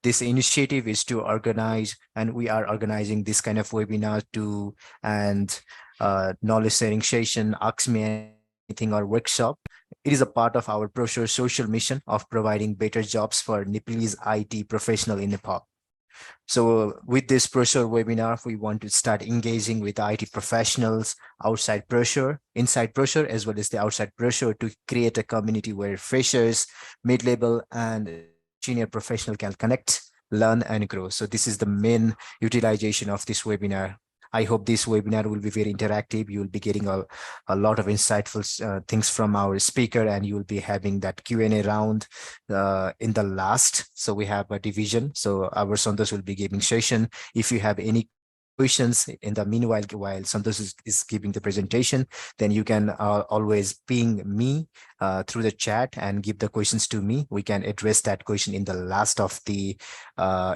This initiative is to organize, and we are organizing this kind of webinar to and knowledge sharing session, Ask Me Anything or workshop. It is a part of our Proshore social mission of providing better jobs for Nepalese IT professional in Nepal. So with this Proshore webinar, we want to start engaging with IT professionals outside Proshore, inside Proshore, as well as the outside Proshore, to create a community where freshers, mid-level, and senior professional can connect, learn, and grow. So this is the main utilization of this webinar. I hope this webinar will be very interactive. You will be getting a lot of insightful things from our speaker, and you will be having that Q&A round in the last. So we have a division. So our Santosh will be giving session. If you have any questions in the meanwhile, while Santosh is giving the presentation, then you can always ping me through the chat and give the questions to me. We can address that question in the last of the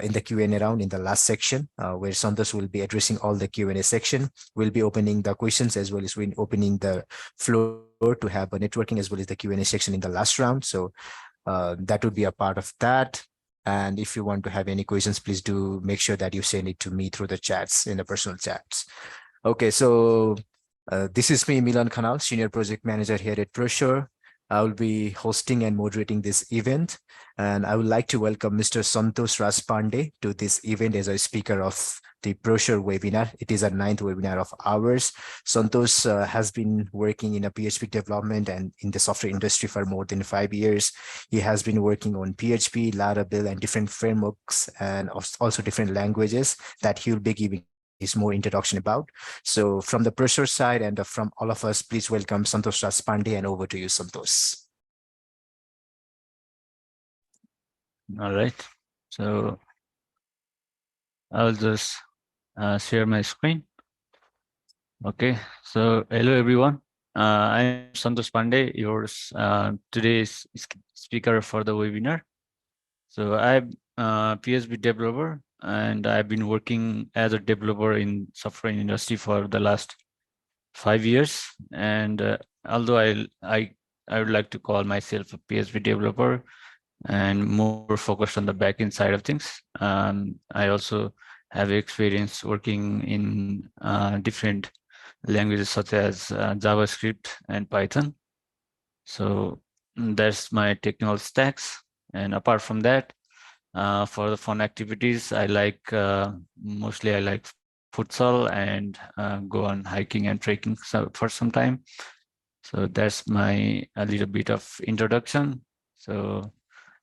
in the Q&A round, in the last section, where Santosh will be addressing all the Q&A section. We'll be opening the questions as well as we're opening the floor to have a networking as well as the Q&A section in the last round. So that would be a part of that. And if you want to have any questions, please do make sure that you send it to me through the chats, in the personal chats. Okay, so this is me, Milan Khanal, Senior Project Manager here at Proshore. I will be hosting and moderating this event. And I would like to welcome Mr. Santosh Raspande to this event as a speaker of the Proshore webinar. It is a 9th webinar of ours. Santosh has been working in a PHP development and in the software industry for more than 5 years. He has been working on PHP, Laravel, and different frameworks, and also different languages that he will be giving is more introduction about. So from the Proshore side and from all of us, please welcome Santosh Raspande, and over to you, Santosh. All right. So I'll just share my screen. Okay. So hello, everyone. I'm Santosh Pandey, yours today's speaker for the webinar. So I'm a PHP developer, and I've been working as a developer in software industry for the last 5 years. And although I would like to call myself a PHP developer and more focused on the backend side of things, I also have experience working in different languages such as JavaScript and Python. So that's my technical stacks. And apart from that, for the fun activities, I like mostly I like futsal and go on hiking and trekking for some time. So that's my a little bit of introduction. So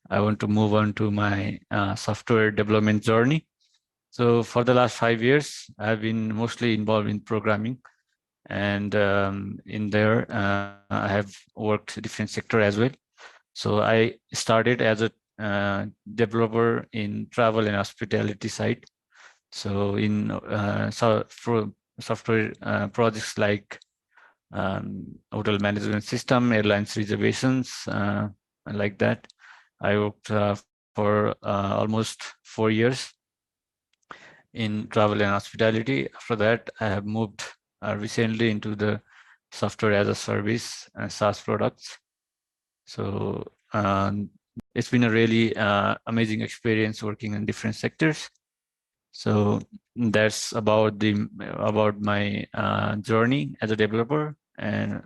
I want to move on to my software development journey. So for the last 5 years, I've been mostly involved in programming, and in there I have worked different sector as well. So I started as a developer in travel and hospitality side. So in software projects like hotel management system, airlines reservations, like that. I worked for almost 4 years in travel and hospitality. After that, I have moved recently into the software as a service and SaaS products. So it's been a really amazing experience working in different sectors. So that's about my journey as a developer. And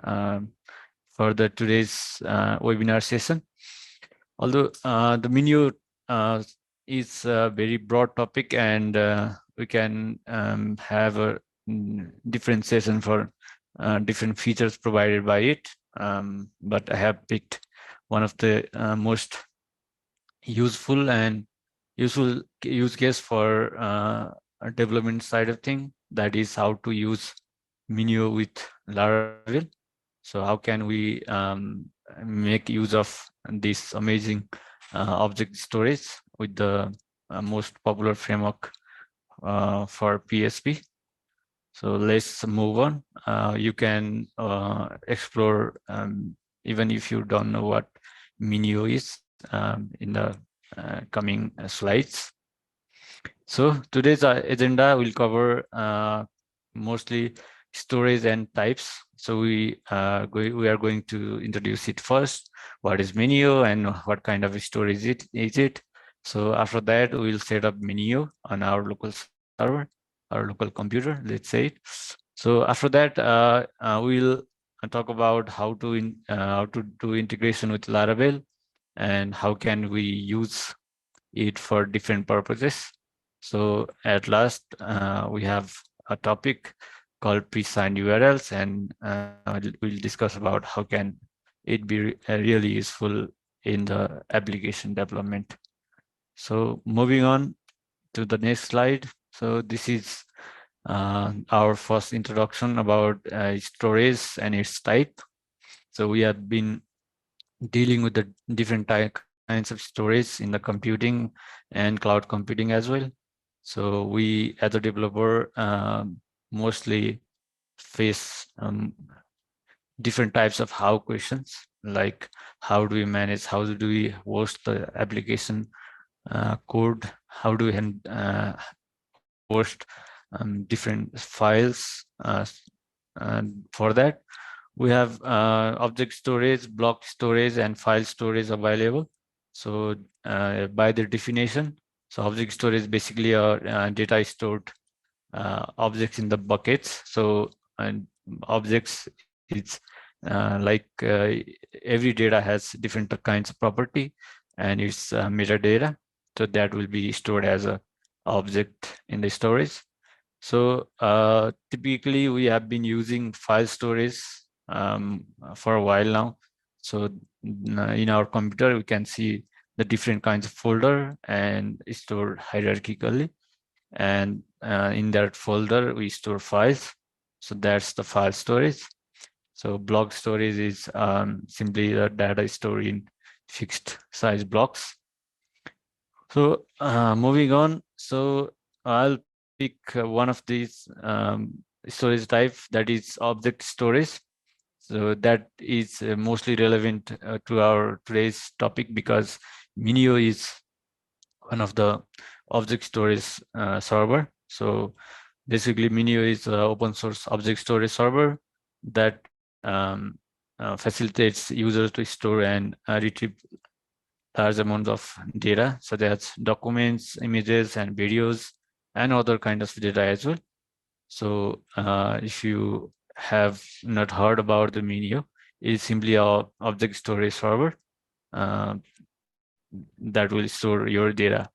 for today's webinar session, although the MINIO is a very broad topic, and we can have a different session for different features provided by it. But I have picked one of the most useful and useful use case for a development side of thing, that is how to use MINIO with Laravel. So how can we make use of this amazing object storage with the most popular framework for PHP. So let's move on. You can explore, even if you don't know what MINIO is, in the coming slides. So today's agenda will cover mostly storage and types. So we are going to introduce it first. What is MINIO and what kind of storage is it? So after that, we'll set up MINIO on our local server, our local computer, let's say it. So after that, we'll talk about how to do integration with Laravel and how can we use it for different purposes. So at last, we have a topic called pre-signed URLs, and we'll discuss about how can it be really useful in the application development. So moving on to the next slide. So this is our first introduction about storage and its type. So we have been dealing with the different kinds of storage in the computing and cloud computing as well. So we, as a developer, mostly face different types of how questions, like how do we manage, how do we host the application code, how do we host different files. And for that, we have object storage, block storage, and file storage available. So by the definition, so object storage basically are data stored objects in the buckets. So and objects is like every data has different kinds of property and its metadata. So that will be stored as a object in the storage. So typically we have been using file storage for a while now. So in our computer, we can see the different kinds of folder and stored hierarchically. And in that folder, we store files. So that's the file storage. So block storage is simply the data stored in fixed size blocks. So moving on, so I'll pick one of these storage type, that is object storage. So that is mostly relevant to our today's topic because MINIO is one of the object storage server. So basically, MINIO is an open source object storage server that facilitates users to store and retrieve large amounts of data, such as documents, images, and videos, and other kind of data as well. So if you have not heard about the MINIO, it is simply a object storage server uh, that will store your data.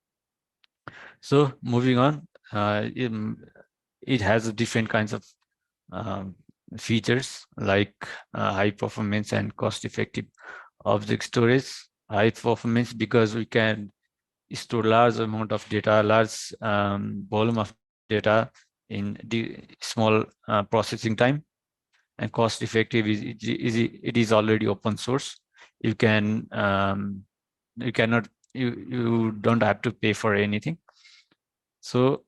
So moving on, it has different kinds of um, features like high performance and cost effective object storage. High performance because we can store large amount of data, large volume of data in the small processing time. And cost effective it is already open source. You can you cannot you don't have to pay for anything. So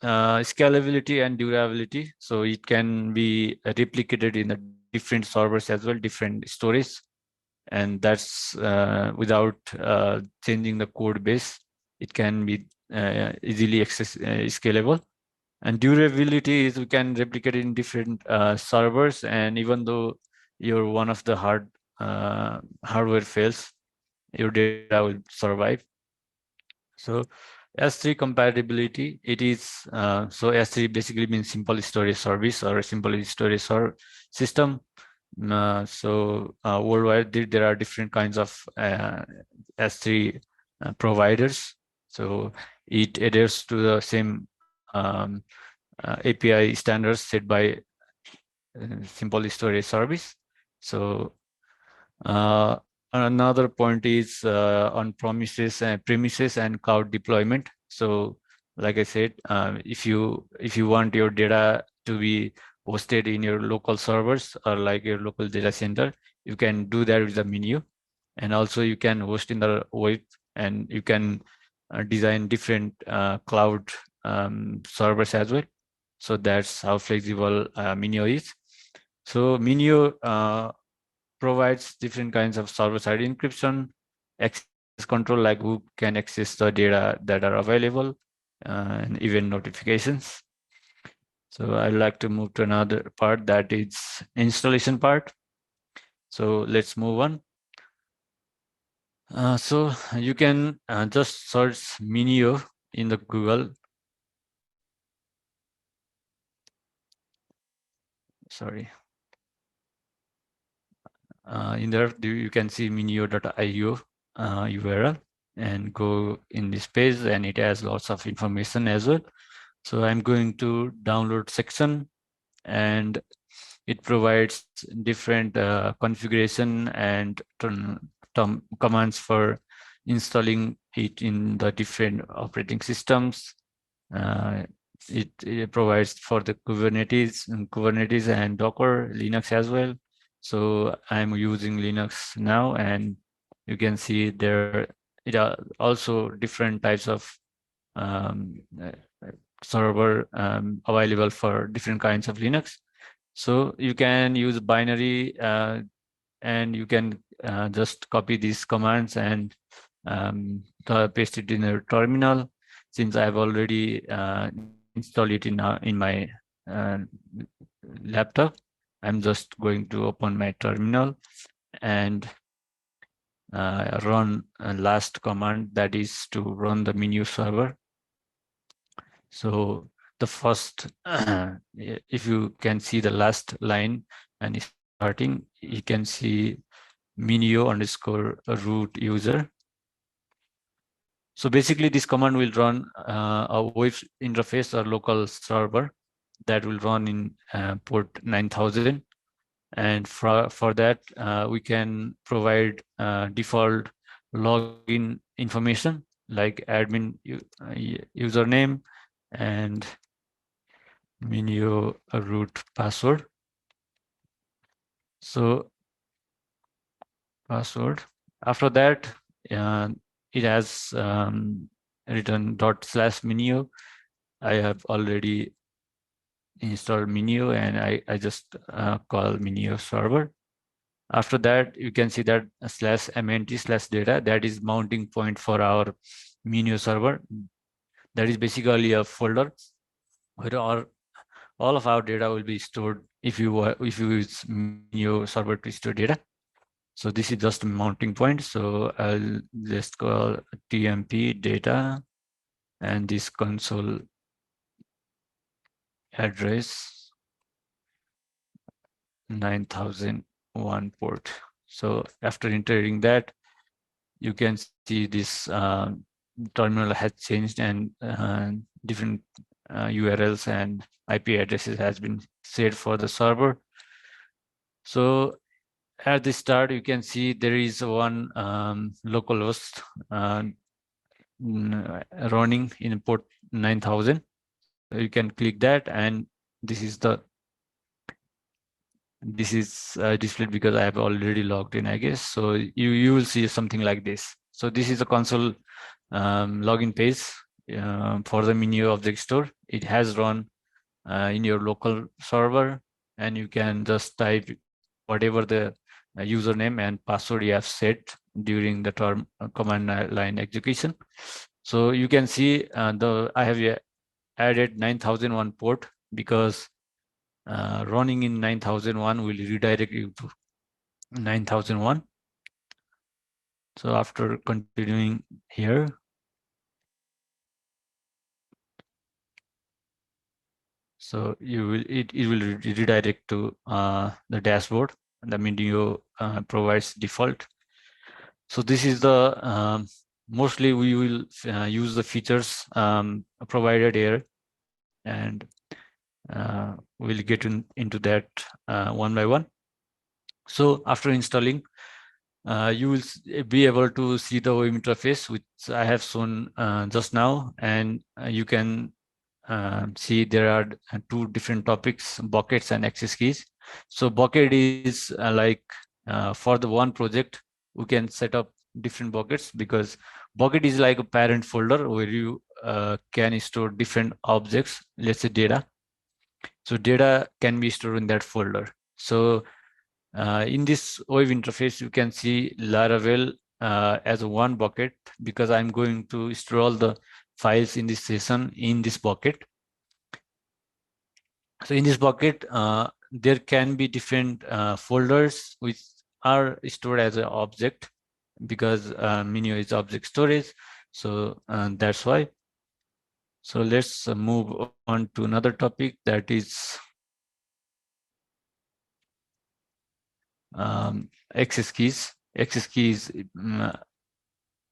scalability and durability. So it can be replicated in the different servers as well, different storage, and that's without changing the code base. It can be easily scalable. And durability is we can replicate in different servers, and even though your one of the hardware fails, your data will survive. So S3 compatibility, it is so S3 basically means simple storage service or simple storage system. Worldwide there are different kinds of S3 providers. So it adheres to the same API standards set by simple storage service. So uh, another point is on premises and cloud deployment. So, like I said, if you want your data to be hosted in your local servers or like your local data center, you can do that with the MINIO, and also you can host in the web, and you can design different cloud servers as well. So that's how flexible MINIO is. So MINIO provides different kinds of server-side encryption, access control, like who can access the data that are available, and even notifications. So I'd like to move to another part, that is installation part. So let's move on. So you can just search MINIO in the Google. Sorry. In there, you can see minio.io URL and go in this page, and it has lots of information as well. So I'm going to download section, and it provides different configuration and commands for installing it in the different operating systems. Uh, it provides for the Kubernetes and Docker, Linux as well. So I'm using Linux now, and you can see there it are also different types of um, uh, server available for different kinds of Linux. So you can use binary and you can just copy these commands and paste it in your terminal. Since I've already installed it in my uh, laptop, I'm just going to open my terminal and run a last command, that is to run the MINIO server. So the first, if you can see the last line and starting, you can see MINIO underscore root user. So basically this command will run a web interface or local server that will run in port 9000. And for that, we can provide default login information like admin username and MINIO root password. So password. After that, uh, it has written /MINIO. I have already installed MINIO, and I just call MINIO server. After that, you can see that /MNT/data, that is mounting point for our MINIO server. That is basically a folder where all of our data will be stored if you use MINIO server to store data. So this is just a mounting point. So I'll just call TMP data and this console address 9001 port. So after entering that, you can see this terminal has changed, and different URLs and IP addresses has been set for the server. So at the start, you can see there is one localhost running in port 9000. So you can click that, and this is displayed because I have already logged in, I guess. So you will see something like this. So this is a console login page for the MINIO object store. It has run in your local server, and you can just type whatever the username and password you have set during the command line execution. So you can see I have added 9001 port because running in 9001 will redirect you to 9001. So after continuing here, so it will redirect to the dashboard. The MINIO provides default. So this is the mostly we will use the features provided here, and we'll get into that one by one. So after installing, you will be able to see the web interface, which I have shown just now, and you can see there are two different topics, buckets and access keys. So bucket is for the one project, we can set up different buckets, because bucket is like a parent folder where you can store different objects, let's say data. So data can be stored in that folder. So in this web interface, you can see Laravel as one bucket, because I'm going to store all the files in this session in this bucket. So in this bucket, there can be different folders which are stored as an object. because MINIO is object storage. So that's why. So let's move on to another topic, that is access keys. Access keys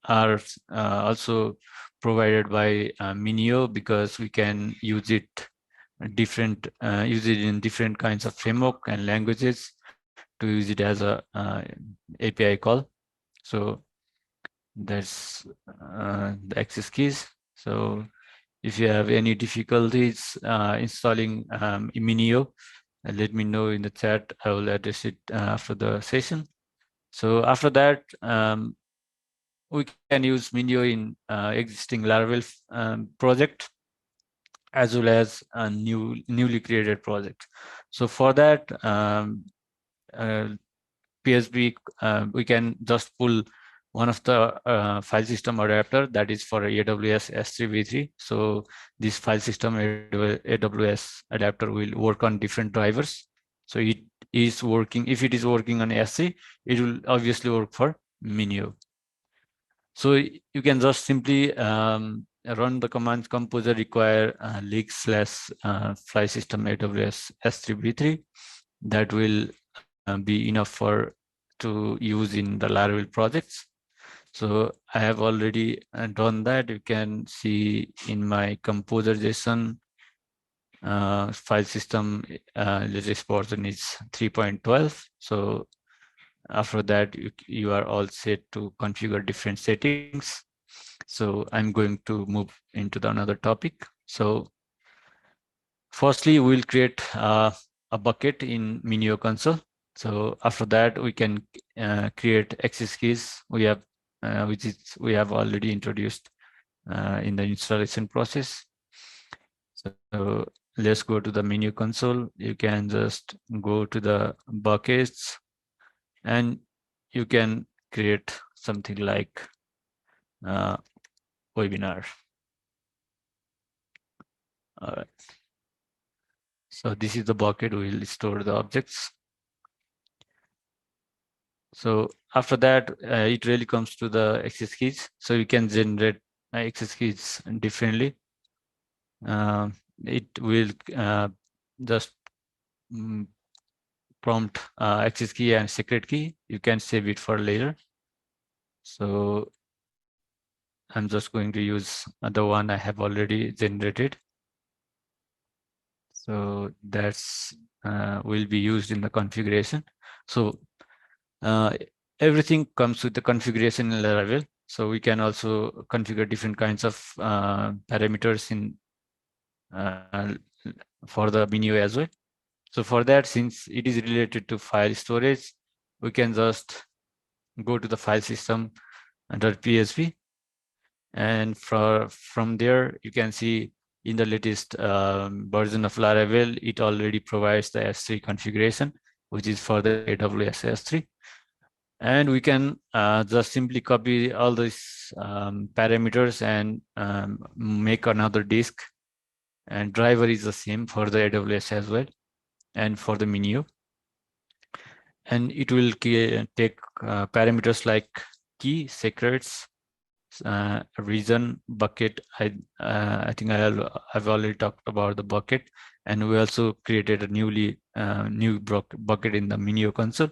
are also provided by MINIO, because we can use it in different kinds of framework and languages to use it as a API call. So that's the access keys. So if you have any difficulties installing MINIO, let me know in the chat. I will address it after the session. So after that, we can use MINIO in existing Laravel project, as well as a newly created project. So for that, uh, PSB, we can just pull one of the file system adapter that is for AWS S3 v3. So this file system AWS adapter will work on different drivers. So it is working, if it is working on S3, it will obviously work for MINIO. So you can just simply run the command composer require leak slash file system AWS S3 v3. That will be enough for to use in the Laravel projects. So I have already done that. You can see in my composer JSON file system latest version is 3.12. So after that, you are all set to configure different settings. So I'm going to move into the another topic. So firstly, we'll create a bucket in MINIO console. So after that, we can create access keys. We have we have already introduced in the installation process. So let's go to the MINIO console. You can just go to the buckets, and you can create something like uh, webinar. All right. So this is the bucket. We'll store the objects. So after that, it really comes to the access keys. So you can generate access keys differently. It will just prompt access key and secret key. You can save it for later. So I'm just going to use the one I have already generated. So that's will be used in the configuration. So everything comes with the configuration in Laravel. So we can also configure different kinds of parameters in uh, for the MINIO as well. So for that, since it is related to file storage, we can just go to the file system under PSV, and from there you can see in the latest version of Laravel, it already provides the S3 configuration, which is for the AWS S3. And we can just simply copy all these parameters and make another disk. And driver is the same for the AWS as well, and for the MINIO. And it will take parameters like key, secrets, region, bucket. I think I've already talked about the bucket, and we also created a new bucket in the MINIO console.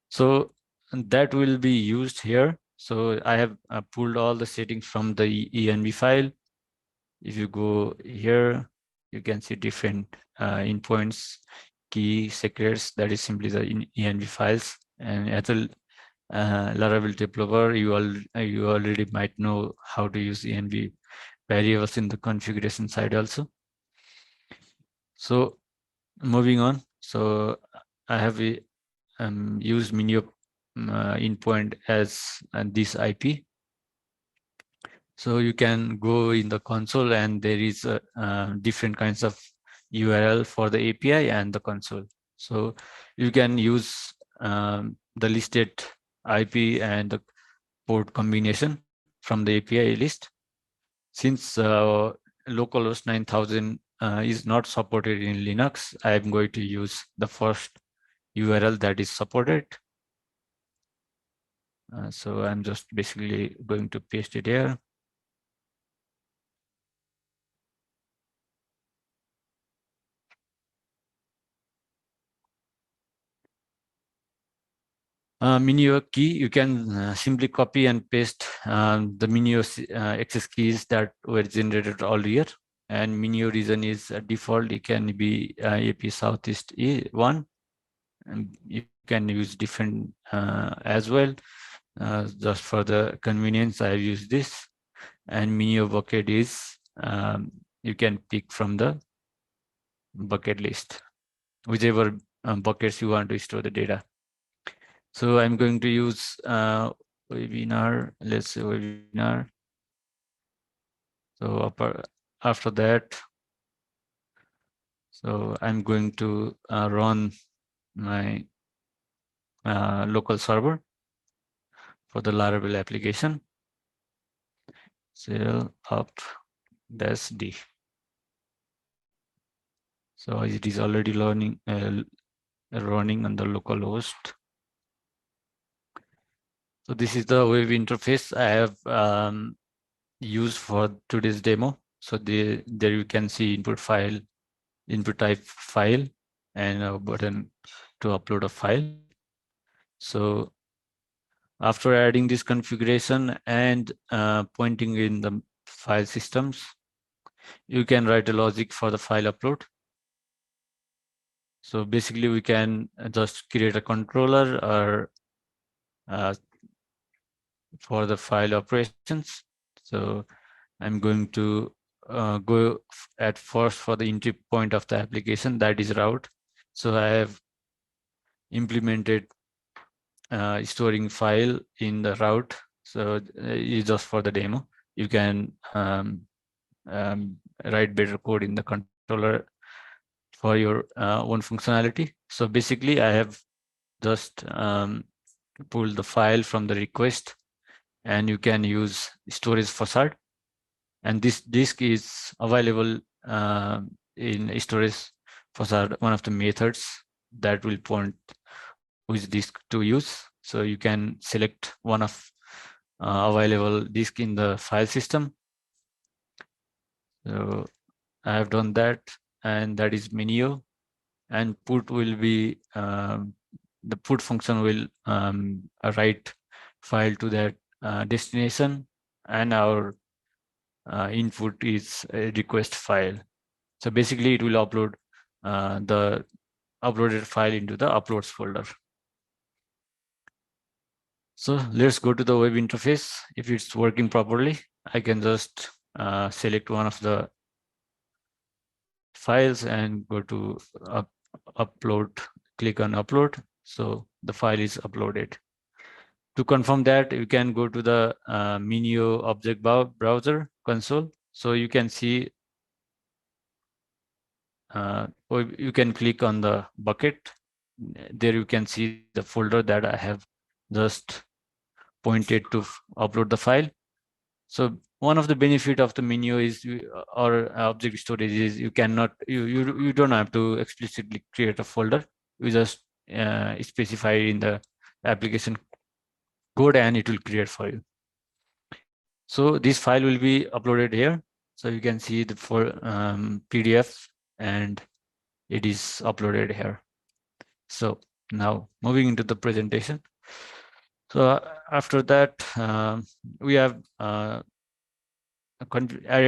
So that will be used here. So I have pulled all the settings from the env file. If you go here, you can see different endpoints, key, secrets. That is simply the env files. And as a Laravel developer, you already might know how to use env variables in the configuration side also. So moving on. So I have used MINIO endpoint as this IP. So you can go in the console, and there is different kinds of URL for the API and the console. So you can use the listed IP and the port combination from the API list. Since localhost 9000 is not supported in Linux, I am going to use the first URL that is supported. So I'm just basically going to paste it here. MINIO key, you can simply copy and paste the MINIO access keys that were generated earlier. And MINIO region is default. It can be AP Southeast 1. And you can use different as well. Just for the convenience, I use this. And MINIO bucket is, you can pick from the bucket list, whichever buckets you want to store the data. So I'm going to use webinar, let's say webinar. So after that, so I'm going to run my local server for the Laravel application. Cell up dash D. So it is already running on the local host. So this is the web interface I have used for today's demo. So there you can see input file, input type file, and a button to upload a file. So after adding this configuration and pointing in the file systems, you can write a logic for the file upload. So basically we can just create a controller or for the file operations. So I'm going to go at first for the entry point of the application, that is route. So I have implemented storing file in the route. So it's just for the demo. You can write better code in the controller for your own functionality. So basically, I have just pulled the file from the request, and you can use storage facade. And this disk is available in storage facade, one of the methods that will point which disk to use. So you can select one of available disk in the file system. So I have done that, and that is MINIO. And put will be the put function will write file to that destination, and our input is a request file. So basically, it will upload the uploaded file into the uploads folder. So let's go to the web interface. If it's working properly, I can just select one of the files and go to upload, click on upload. So the file is uploaded. To confirm that, you can go to the MINIO object browser console. So you can see, or you can click on the bucket. There you can see the folder that I have just pointed to upload the file. So one of the benefit of the menu is or object storage is you cannot you don't have to explicitly create a folder. You just specify in the application code and it will create for you. So this file will be uploaded here. So you can see the PDF and it is uploaded here. So now moving into the presentation. So after that, we have added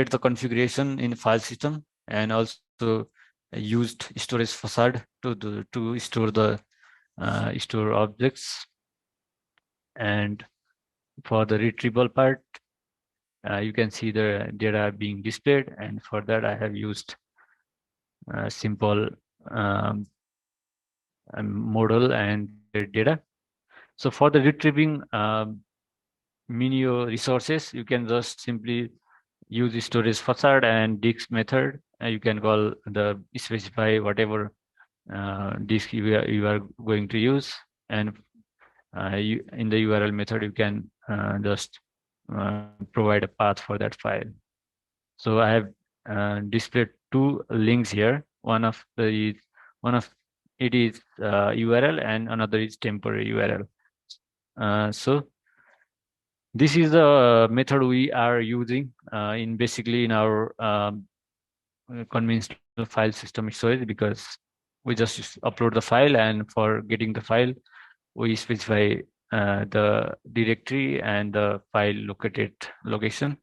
the configuration in file system and also used storage facade to store the store objects. And for the retrieval part, you can see the data being displayed, and for that I have used simple model and their data. So for the retrieving MINIO resources, you can just simply use storage facade and disk method. You can call the specify whatever disk you are going to use, and in the URL method you can just provide a path for that file. So I have displayed two links here. One of it is URL and another is temporary URL. So This is the method we are using in basically in our conventional file system storage, because we just upload the file, and for getting the file we specify the directory and the file located location.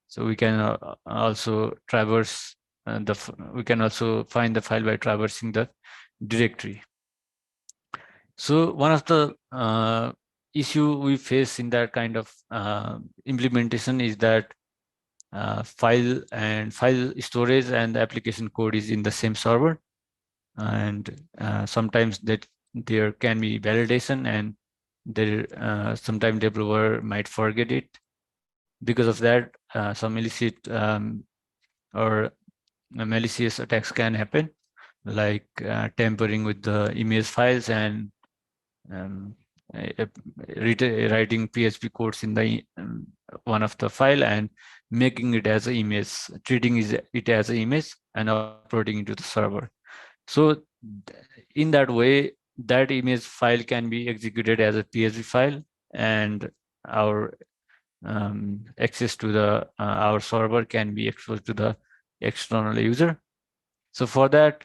So we can also traverse we can also find the file by traversing the directory. So one of the issue we face in that kind of implementation is that file storage and the application code is in the same server, and sometimes that there can be validation, and there sometimes developer might forget it. Because of that, some illicit or malicious attacks can happen, like tampering with the image files and um, uh, writing PHP codes in the one of the file and making it as an image, treating it as an image and uploading into the server. So in that way, that image file can be executed as a PHP file, and our access to the our server can be exposed to the external user. So for that,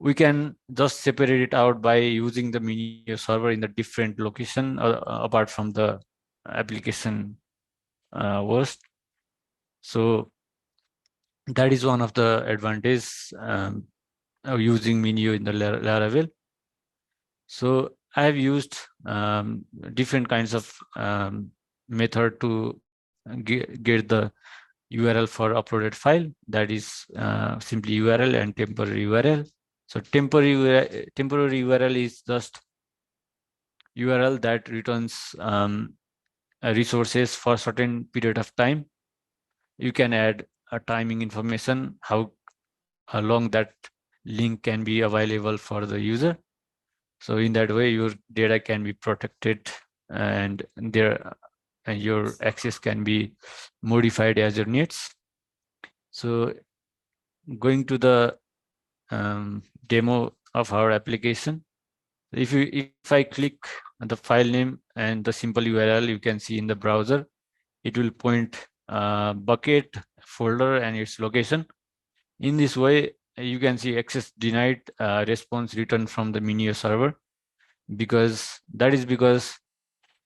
we can just separate it out by using the MINIO server in the different location apart from the application host. So that is one of the advantages of using MINIO in the Laravel. So I have used different kinds of method to get the URL for uploaded file. That is simply URL and temporary URL. So temporary URL is just URL that returns resources for a certain period of time. You can add a timing information, how long that link can be available for the user. So in that way, your data can be protected, and your access can be modified as your needs. So going to the demo of our application. If I click the file name and the simple URL you can see in the browser, it will point bucket, folder, and its location. In this way, you can see access denied response returned from the MINIO server, because that is because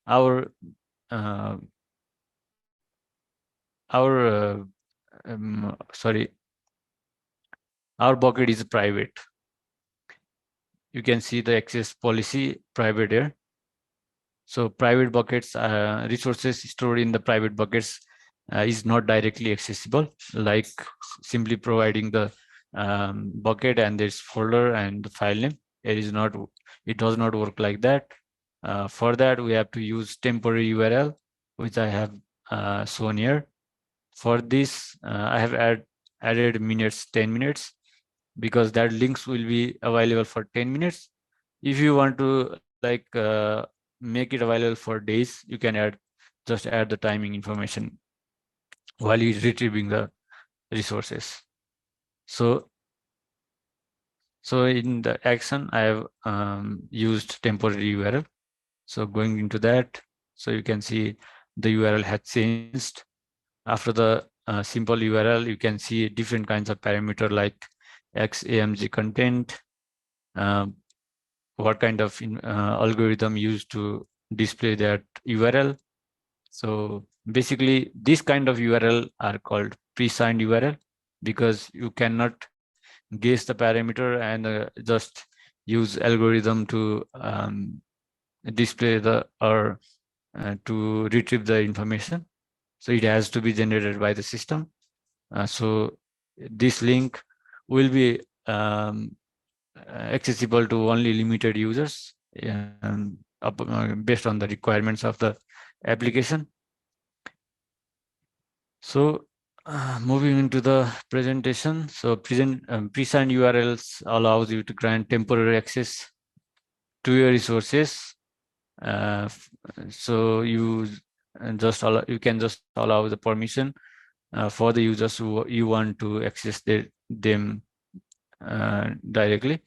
our uh, our sorry, our bucket is private. You can see the access policy private here. So private buckets, resources stored in the private buckets is not directly accessible, like simply providing the bucket and this folder and the file name. It does not work like that. For that, we have to use temporary URL, which I have shown here. For this, I have added minutes, 10 minutes, because that links will be available for 10 minutes. If you want to make it available for days, you can just add the timing information while you're retrieving the resources. So in the action, I have used temporary URL. So going into that, so you can see the URL has changed. After the simple URL, you can see different kinds of parameter like XAMG content, um, what kind of algorithm used to display that URL. So basically, this kind of URL are called pre-signed URL, because you cannot guess the parameter and just use algorithm to display the or to retrieve the information. So it has to be generated by the system. So this link will be accessible to only limited users based on the requirements of the application. So moving into the presentation. So pre-signed URLs allows you to grant temporary access to your resources. So you can just allow the permission for the users who you want to access them directly.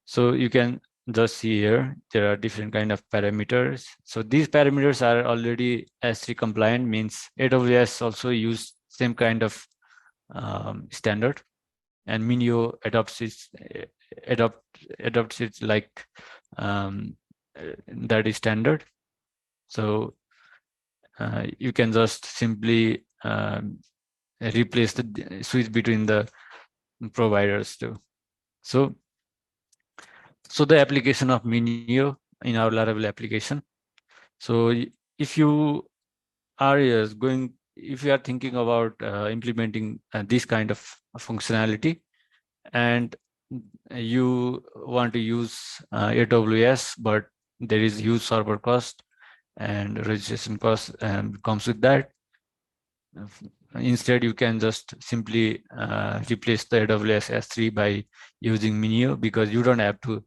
So you can just see here, there are different kind of parameters. So these parameters are already S3 compliant, means AWS also use same kind of standard, and MINIO adopt adopts it like that is standard. So you can just simply replace the switch between the providers too. So the application of MINIO in our Laravel application. So if you are if you are thinking about implementing this kind of functionality, and you want to use AWS, but there is huge server cost and registration cost comes with that. Instead, you can just simply replace the AWS S3 by using MINIO, because you don't have to,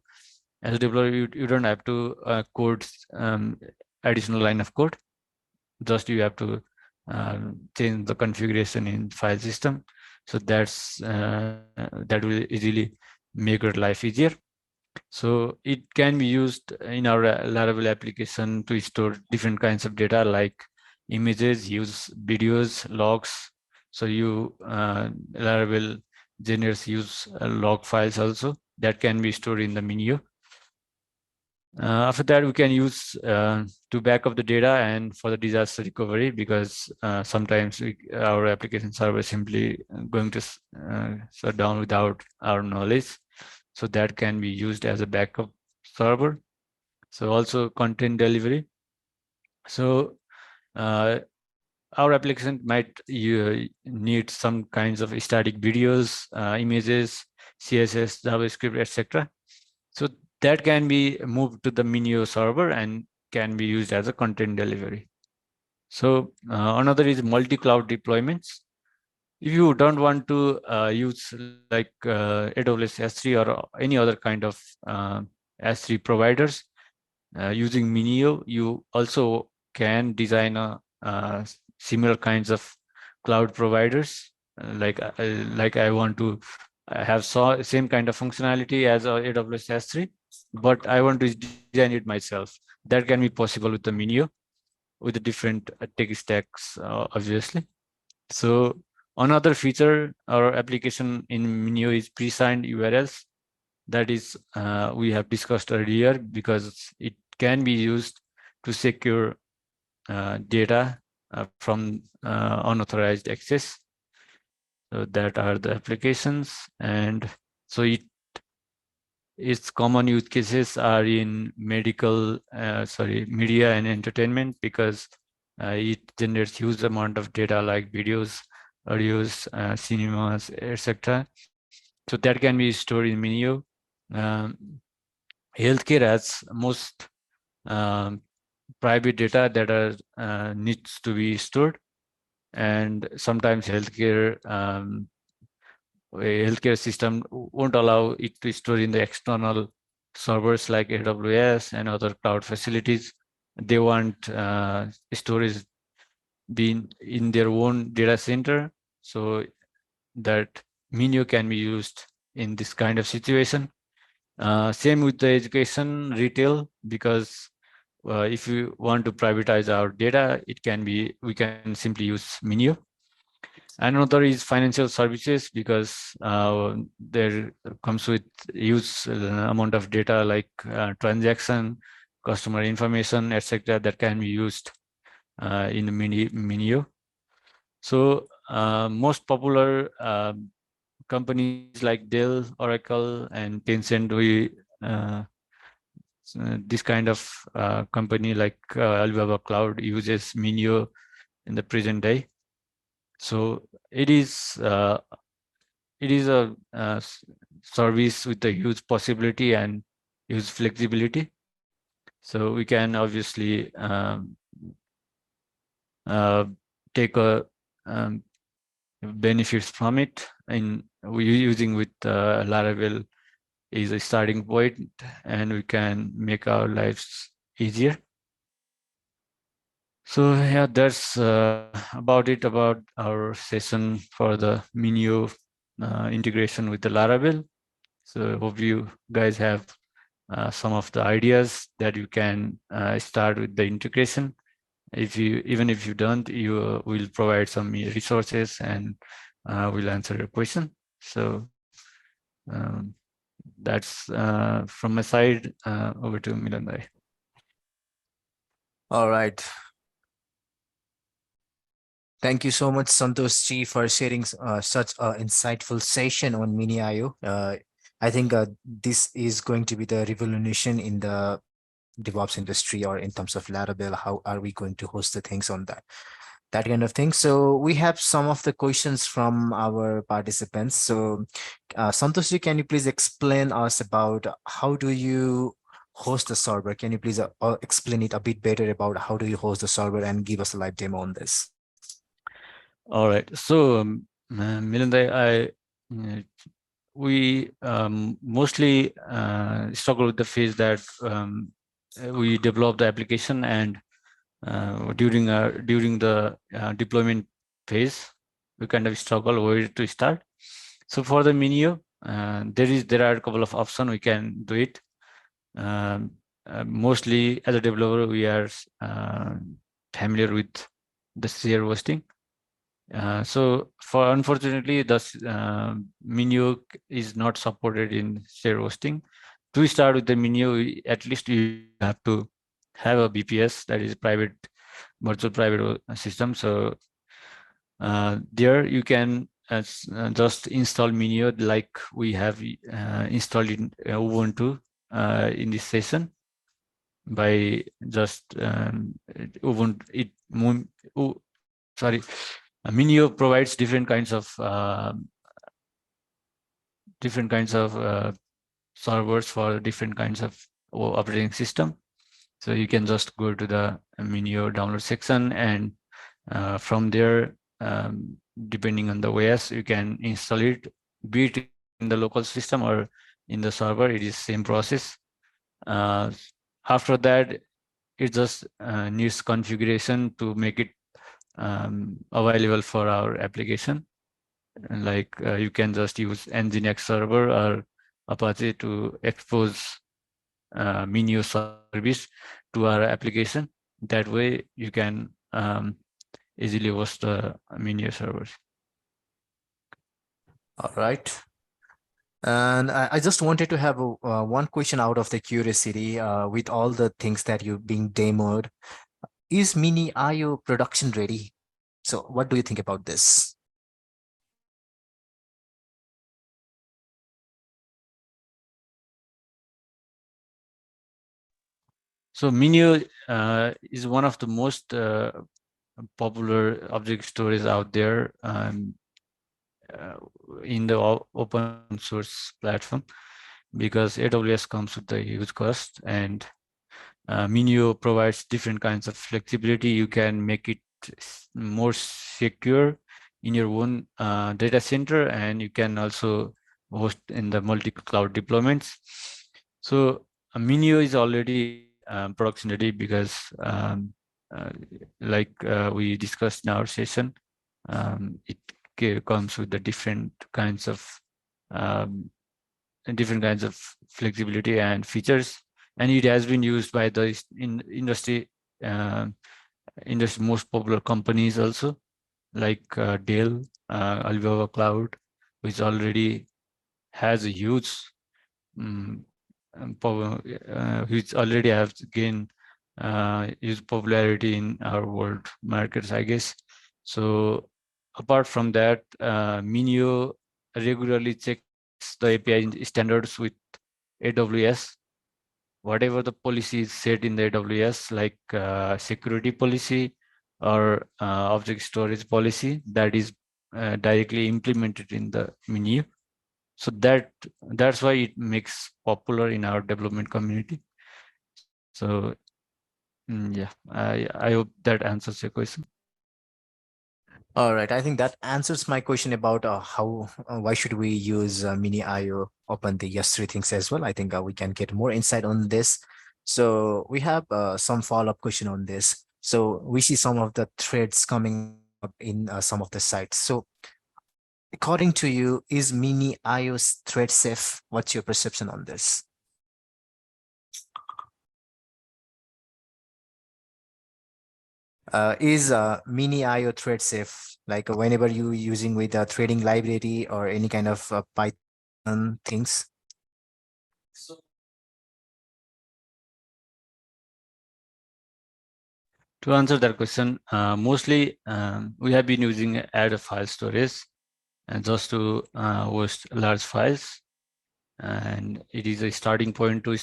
as a developer, you don't have to code additional line of code. Just you have to change the configuration in file system. So that will easily make your life easier. So it can be used in our Laravel application to store different kinds of data like images, use videos, logs. So Laravel generates use log files also that can be stored in the MINIO. After that, we can use to back up the data and for the disaster recovery, because sometimes our application server is simply going to shut down without our knowledge. So that can be used as a backup server. So also content delivery. So uh, our application might need some kinds of static videos, images, CSS, JavaScript, etc. So that can be moved to the MINIO server and can be used as a content delivery. So another is multi-cloud deployments. If you don't want to use like AWS S3 or any other kind of S3 providers, using MINIO, you also can design similar kinds of cloud providers. Like I want to have same kind of functionality as AWS S3, but I want to design it myself. That can be possible with the MINIO with the different tech stacks, obviously. So another feature or application in MINIO is pre-signed URLs. That is, we have discussed earlier, because it can be used to secure data from unauthorized access. So that are the applications. And so its common use cases are in media and entertainment, because it generates huge amount of data like videos, audios, cinemas, etc. So that can be stored in MINIO. Um, Healthcare has most um, private data that are needs to be stored, and sometimes healthcare system won't allow it to store in the external servers like AWS and other cloud facilities. They want storage being in their own data center, so that MINIO can be used in this kind of situation. Same with the education retail, because if you want to privatize our data, we can simply use MINIO. Another is financial services, because there comes with huge amount of data like transaction, customer information, etc. that can be used in the MINIO. So most popular companies like Dell, Oracle, and Tencent, uh, this kind of company like Alibaba Cloud uses MINIO in the present day. So it is uh, it is a service with a huge possibility and huge flexibility. So we can obviously uh, take a benefits from it in using with Laravel is a starting point, and we can make our lives easier. So yeah, that's about it about our session for the MINIO integration with the Laravel. So hope you guys have some of the ideas that you can start with the integration. Even if you don't, you will provide some resources, and we'll answer your question. So um, that's from my side. Over to Milan. All right. Thank you so much, Santosh Ji, for sharing such an insightful session on MiniIO. I think this is going to be the revolution in the DevOps industry, or in terms of Laravel. How are we going to host the things on that kind of thing? So we have some of the questions from our participants. So Santosh Ji, can you please explain us about how do you host the server? Can you please explain it a bit better about how do you host the server and give us a live demo on this? All right. So, Milinda, we mostly struggle with the phase that we develop the application, and during the deployment phase, we kind of struggle where to start. So for the MINIO, there are a couple of options we can do it. Mostly as a developer, we are familiar with the share hosting. So for unfortunately, the MINIO is not supported in share hosting. To start with the MINIO, at least you have to have a BPS, that is private virtual private system. So there you can just install MINIO like we have installed in Ubuntu in this session by just Ubuntu. Sorry, MINIO provides different kinds of servers for different kinds of operating system. So you can just go to the MINIO download section, and from there, depending on the OS, you can install it, be it in the local system or in the server. It is same process. Uh, After that, it just needs configuration to make it available for our application. Like you can just use Nginx server or Apache to expose MINIO service to our application. That way you can easily host the MINIO servers. All right. And I just wanted to have one question out of the curiosity with all the things that you've been demoed. Is Mini IO production ready? So what do you think about this? So MINIO is one of the most popular object storage out there uh, in the open source platform, because AWS comes with the huge cost, and MINIO provides different kinds of flexibility. You can make it more secure in your own data center, and you can also host in the multi-cloud deployments. So MINIO is already production ready, because uh, like we discussed in our session, it comes with the um, different kinds of flexibility and features, and it has been used by the uh, industry most popular companies also, like Dell, Alibaba Cloud, which already has a huge power, which already have gained huge popularity in our world markets, I guess. So apart from that, MINIO regularly checks the API standards with AWS. Whatever the policy is set in the AWS, like security policy or object storage policy, that is directly implemented in the MINIO. So that's why it makes popular in our development community. So yeah, I hope that answers your question. All right, I think that answers my question about why should we use Mini IO open the S3 things as well. I think we can get more insight on this. So we have some follow-up question on this. So we see some of the threads coming up in some of the sites. So according to you, is Mini IO thread safe? What's your perception on this? Is MINIO thread safe? Like whenever you using with a threading library or any kind of Python things? To answer that question, mostly we have been using add file storage and just to host large files, and it is a starting point to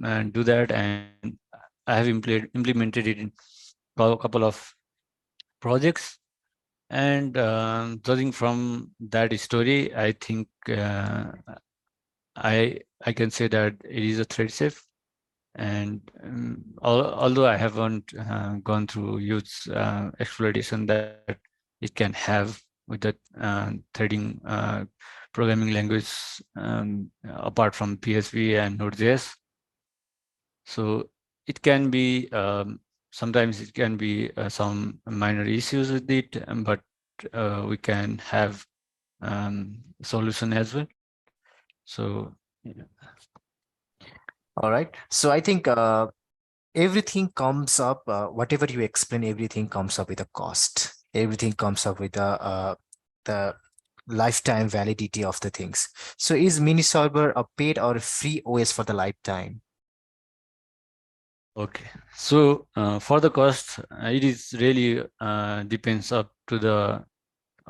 and do that. And I have implemented it in a couple of projects. And judging from that story, I think I can say that it is a thread safe. And although I haven't gone through huge exploitation that it can have with the threading programming language, apart from PHP and Node.js. So it can be sometimes it can be some minor issues with it, but we can have solution as well. So yeah. All right. So I think everything comes up, whatever you explain, everything comes up with a cost. Everything comes up with the lifetime validity of the things. So is mini server a paid or free OS for the lifetime? Okay, so for the cost, it is really depends up to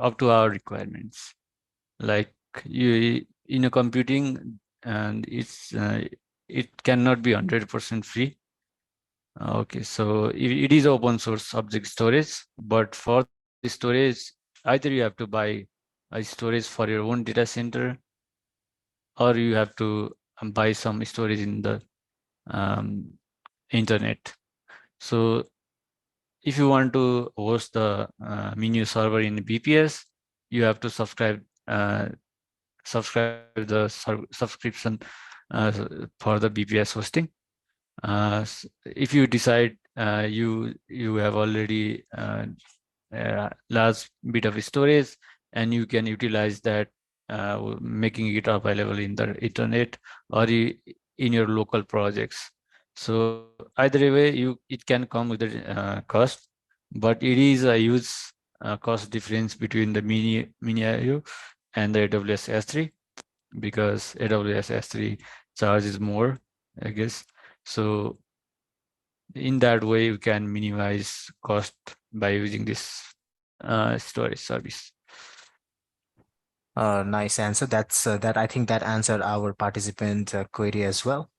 our requirements. Like you in a computing, and it cannot be 100% free. Okay, so it is open source object storage, but for the storage, either you have to buy a storage for your own data center, or you have to buy some storage in the um, internet. So if you want to host the MINIO server in BPS, you have to subscribe the subscription for the BPS hosting. If you decide you have already large bit of storage, and you can utilize that, making it available in the internet or in your local projects. So either way, it can come with a cost, but it is a huge cost difference between the mini IO and the AWS S3, because AWS S3 charges more, I guess. So in that way, we can minimize cost by using this storage service. Nice answer. That I think that answered our participant query as well.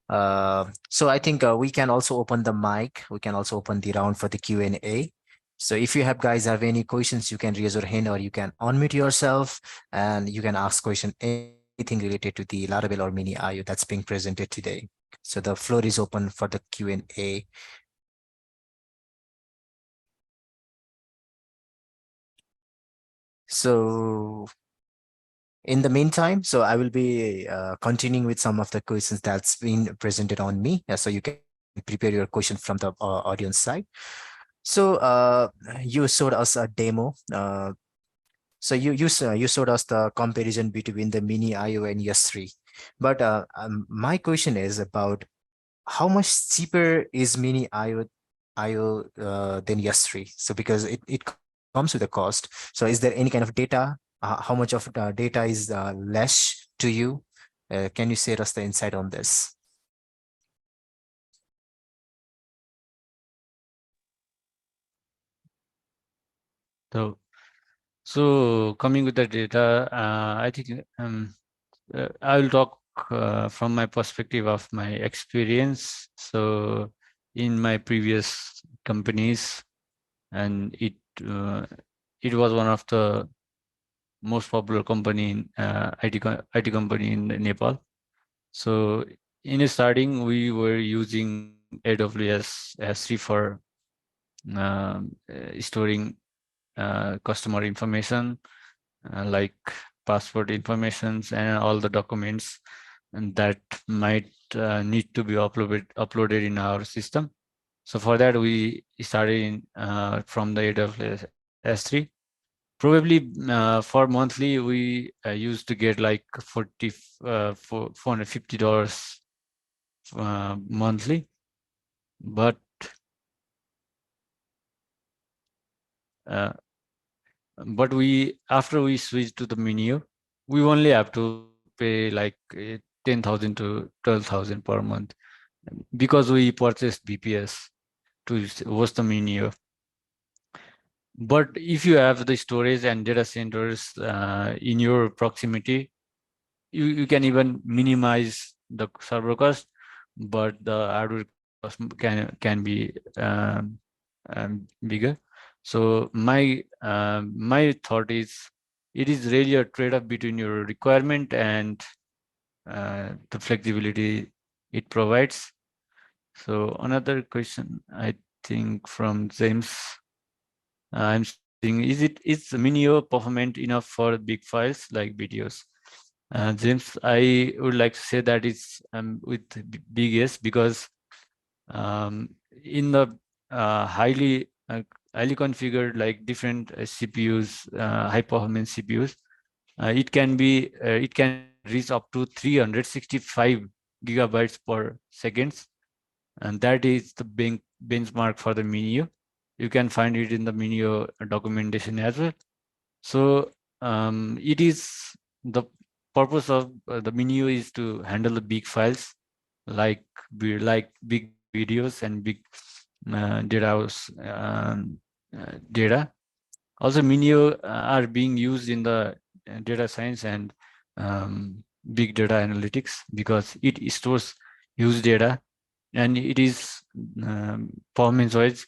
So I think we can also open the mic. We can also open the round for the Q&A. So if you have guys have any questions, you can raise your hand or you can unmute yourself and you can ask question anything related to the Laravel or Mini IO that's being presented today. So the floor is open for the Q&A. So in the meantime, so I will be continuing with some of the questions that's been presented on me. So you can prepare your question from the audience side. So you showed us a demo. So you showed us the comparison between the Mini IO and S3. But my question is about how much cheaper is Mini IO than S3? So because it comes with a cost. So is there any kind of data? How much of data is less to you? Can you share us the insight on this? So, so coming with the data, I think I will talk from my perspective of my experience. So, in my previous companies, and uh, it was one of the most popular company in IT company in Nepal. So in the starting, we were using AWS S3 for storing customer information, like passport informations and all the documents, and that might need to be uploaded in our system. So for that, we started from the AWS S3. Probably for monthly, we used to get like $450 monthly. But uh, but we after we switch to the MINIO, we only have to pay like 10,000 to 12,000 per month because we purchased BPS to host the MINIO. But if you have the storage and data centers in your proximity, you can even minimize the server cost, but the hardware cost can be bigger. So my thought is it is really a trade-off between your requirement and the flexibility it provides. So another question I think from James, I'm saying, is MINIO performant enough for big files like videos? James, I would like to say that it's with big S because um, in the highly configured like different CPUs, high performance CPUs, it can reach up to 365 gigabytes per seconds, and that is the benchmark for the MINIO. You can find it in the MINIO documentation as well. So it is the purpose of the MINIO is to handle the big files like big videos and big data. Also, MINIO are being used in the data science and big data analytics because it stores huge data, and it is performance wise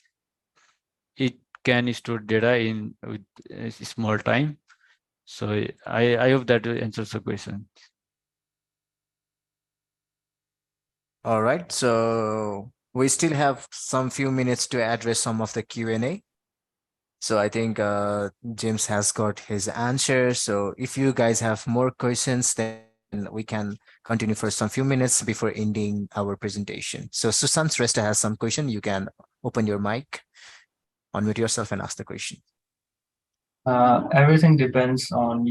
it can store data in with a small time. So I hope that answers the question. All right. So we still have some few minutes to address some of the Q&A. So I think James has got his answer. So if you guys have more questions, then we can continue for some few minutes before ending our presentation. So Susan Srestha has some question. You can open your mic, unmute yourself and ask the question. Everything depends on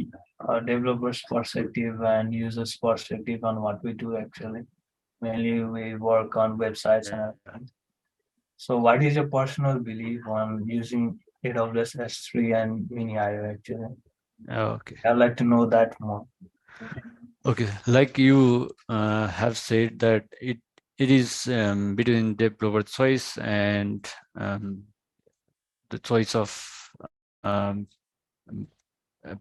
developers' perspective and users' perspective on what we do actually. Mainly, we work on websites and everything. So, what is your personal belief on using AWS S3 and MiniIO actually? Okay. I'd like to know that more. Okay. Like you have said that it is between developer choice and the choice of um,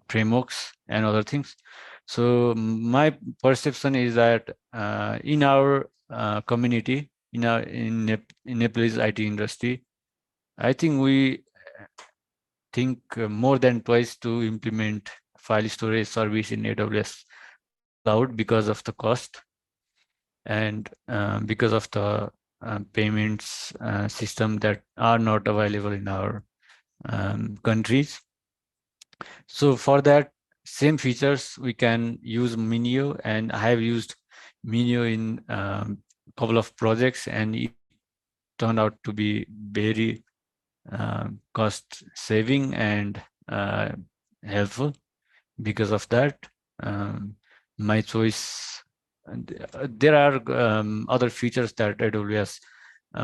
frameworks and other things. So my perception is that in our community, in Nepalese IT industry, I think we think more than twice to implement file storage service in AWS cloud because of the cost and because of the payments system that are not available in our countries. So for that same features, we can use MINIO, and I have used MINIO in couple of projects, and it turned out to be very cost saving and uh, helpful. Because of that, um, my choice. And there are other features that AWS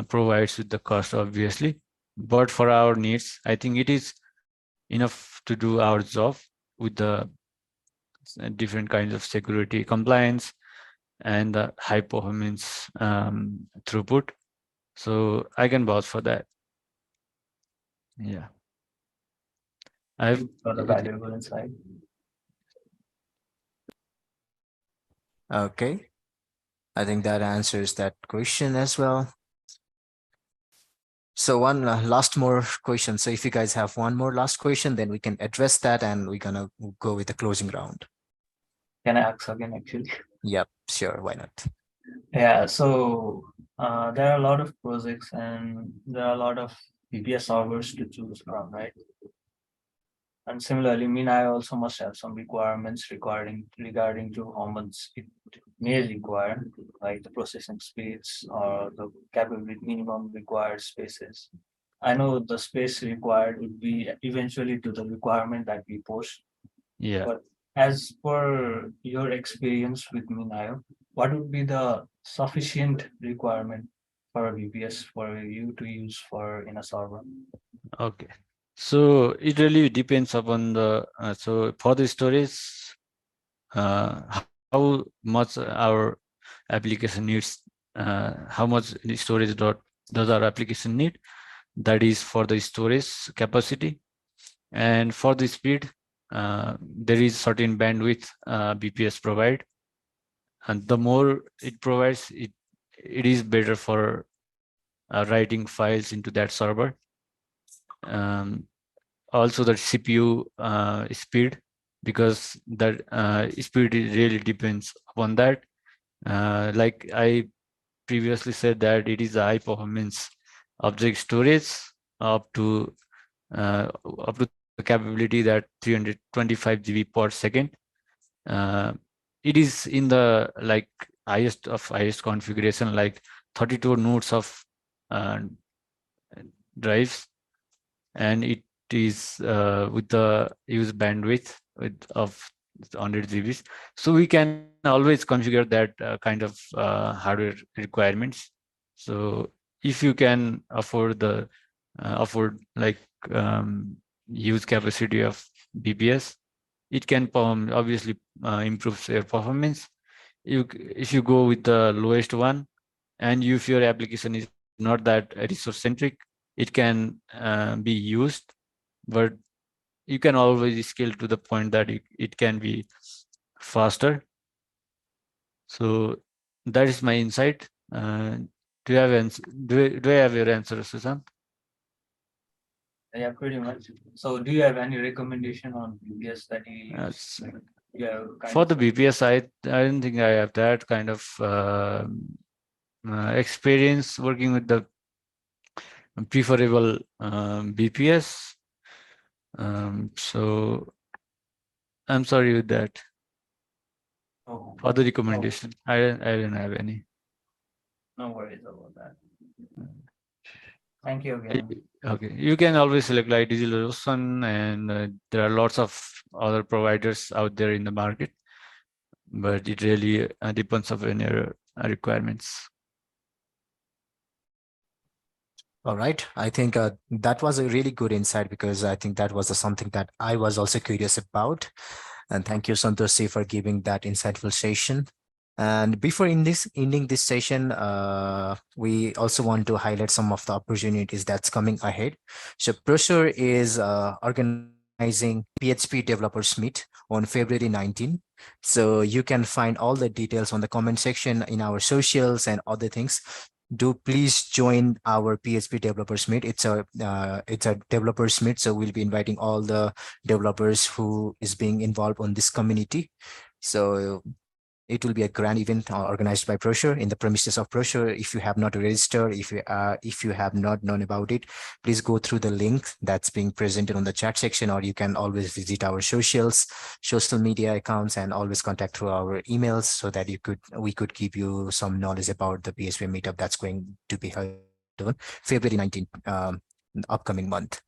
provides with the cost, obviously, but for our needs, I think it is enough to do our job with the different kinds of security compliance and the high performance throughput. So I can vouch for that. Yeah, I've Got a valuable insight. Okay. I think that answers that question as well. So one last more question. So if you guys have one more last question, then we can address that and we're gonna go with the closing round. Can I ask again actually? Yep, sure. Why not? Yeah, so there are a lot of projects and there are a lot of VPS servers to choose from, right? And similarly, I also must have some requirements regarding to how much it may require, like the processing speeds or the capability minimum required spaces. I know the space required would be eventually to the requirement that we post, yeah. but as per your experience with MinIO, what would be the sufficient requirement for a VPS for you to use for in a server? Okay. So it really depends upon the so for the storage, how much our application needs, how much storage does our application need. That is for the storage capacity, and for the speed, there is certain bandwidth BPS provide, and the more it provides, it is better for writing files into that server. Um, Also the CPU speed, because that speed really depends upon that. Like I previously said, that it is a high performance object storage up to the capability that 325 GB per second. Uh, it is in the like highest configuration, like 32 nodes of uh, drives, and it is with the use bandwidth of 100 GBs. So we can always configure that kind of hardware requirements. So if you can afford like use capacity of BPS, it can obviously improve your performance. If you go with the lowest one, and if your application is not that resource centric, it can be used, but you can always scale to the point that it can be faster. So that is my insight. Do you have do I have your answer, Susan? Yeah, pretty much. So do you have any recommendation on BPS that you use? S- Like, yeah, kind for of the BPS, I don't think I have that kind of experience working with the preferable BPS. So I'm sorry with that. oh, For the no, recommendation, I don't have any. no worries about that. Thank you Y- again. Okay, you can always select like DigitalOcean, and there are lots of other providers out there in the market, but it really depends on your requirements. All right. I think that was a really good insight because I think that was something that I was also curious about. And thank you, Santoshi, for giving that insightful session. And before ending this session, we also want to highlight some of the opportunities that's coming ahead. So Proshore is organizing PHP Developers Meet on February 19. So you can find all the details on the comment section in our socials and other things. Do please join our PHP Developers Meet. It's a developers meet, so we'll be inviting all the developers who is being involved on this community. So it will be a grand event organized by Proshore in the premises of Proshore. If you have not registered, if you have not known about it, please go through the link that's being presented on the chat section, or you can always visit our social media accounts, and always contact through our emails so that we could give you some knowledge about the PSP meetup that's going to be held on February 19th, upcoming month.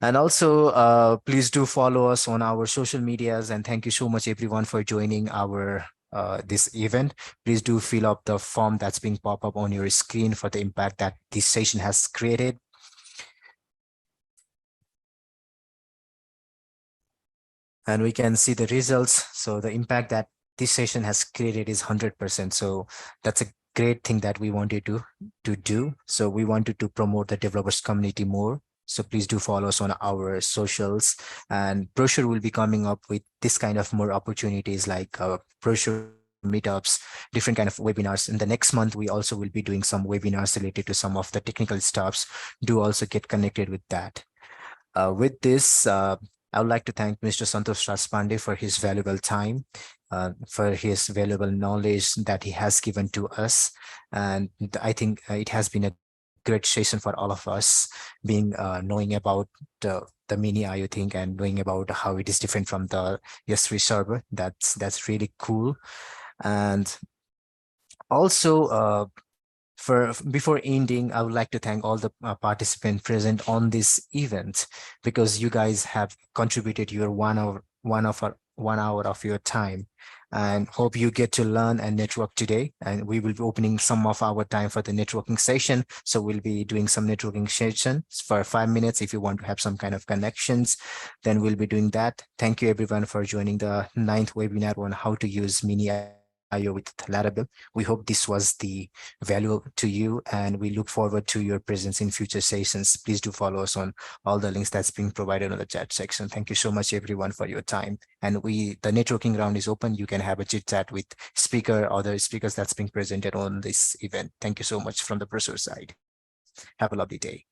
And also, please do follow us on our social medias. And thank you so much, everyone, for joining our this event. Please do fill up the form that's being pop up on your screen for the impact that this session has created. And we can see the results. So the impact that this session has created is 100%. So that's a great thing that we wanted to do. So we wanted to promote the developers community more. So please do follow us on our socials, and Proshore will be coming up with this kind of more opportunities like Proshore meetups, different kind of webinars. In the next month, we also will be doing some webinars related to some of the technical stuffs. Do also get connected with that. With this, I would like to thank Mr. Santosh Raspande for his valuable time, for his valuable knowledge that he has given to us. And I think it has been a great session for all of us, being knowing about the MINIO thing and knowing about how it is different from the S3 server. That's really cool. And also, for before ending, I would like to thank all the participants present on this event, because you guys have contributed your one of 1 hour of your time, and hope you get to learn and network today. And we will be opening some of our time for the networking session. So we'll be doing some networking sessions for 5 minutes. If you want to have some kind of connections, then we'll be doing that. Thank you everyone for joining the 9th webinar on how to use MINIO with Laravel. We hope this was the value to you, and we look forward to your presence in future sessions. Please do follow us on all the links that's being provided on the chat section. Thank you so much everyone for your time. And the networking round is open. You can have a chit chat with other speakers that's being presented on this event. Thank you so much from the Proshore side. Have a lovely day.